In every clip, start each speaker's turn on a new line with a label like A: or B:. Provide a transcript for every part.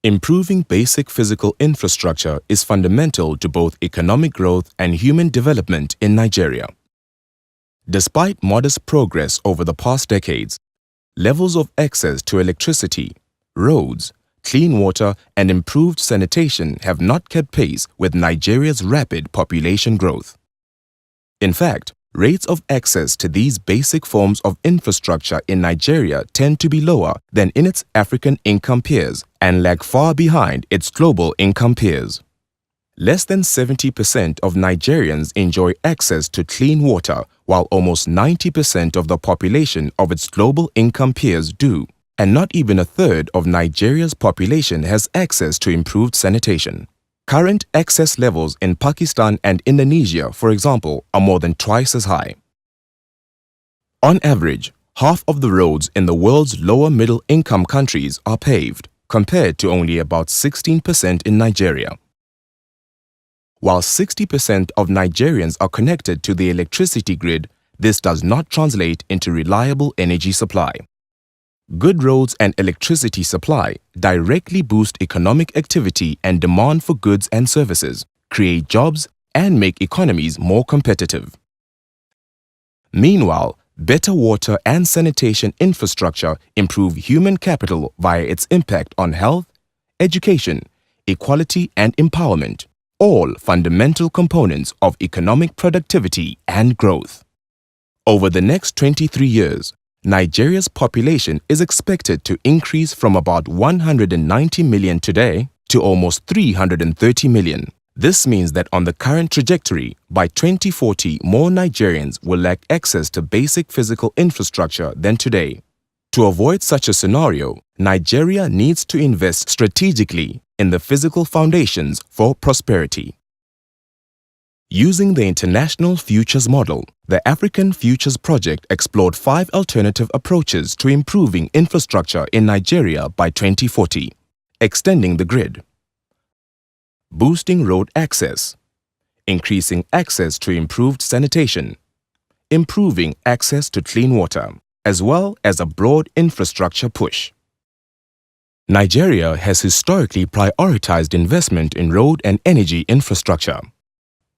A: Improving basic physical infrastructure is fundamental to both economic growth and human development in Nigeria. Despite modest progress over the past decades, levels of access to electricity, roads, clean water, and improved sanitation have not kept pace with Nigeria's rapid population growth. In fact, rates of access to these basic forms of infrastructure in Nigeria tend to be lower than in its African income peers and lag far behind its global income peers. Less than 70% of Nigerians enjoy access to clean water, while almost 90% of the population of its global income peers do, and not even a third of Nigeria's population has access to improved sanitation. Current access levels in Pakistan and Indonesia, for example, are more than twice as high. On average, half of the roads in the world's lower middle-income countries are paved, compared to only about 16% in Nigeria. While 60% of Nigerians are connected to the electricity grid, this does not translate into reliable energy supply. Good roads and electricity supply directly boost economic activity and demand for goods and services, create jobs, and make economies more competitive. Meanwhile, better water and sanitation infrastructure improve human capital via its impact on health, education, equality, and empowerment, all fundamental components of economic productivity and growth. Over the next 23 years, Nigeria's population is expected to increase from about 190 million today to almost 330 million. This means that on the current trajectory, by 2040, more Nigerians will lack access to basic physical infrastructure than today. To avoid such a scenario, Nigeria needs to invest strategically in the physical foundations for prosperity. Using the International Futures Model, the African Futures Project explored 5 alternative approaches to improving infrastructure in Nigeria by 2040. Extending the grid, boosting road access, increasing access to improved sanitation, improving access to clean water, as well as a broad infrastructure push. Nigeria has historically prioritized investment in road and energy infrastructure.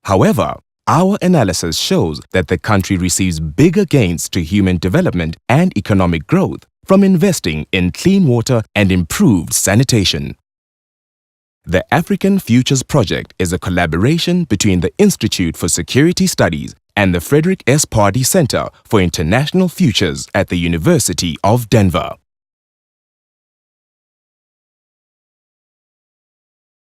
A: However, our analysis shows that the country receives bigger gains to human development and economic growth from investing in clean water and improved sanitation. The African Futures Project is a collaboration between the Institute for Security Studies and the Frederick S. Pardee Center for International Futures at the University of Denver.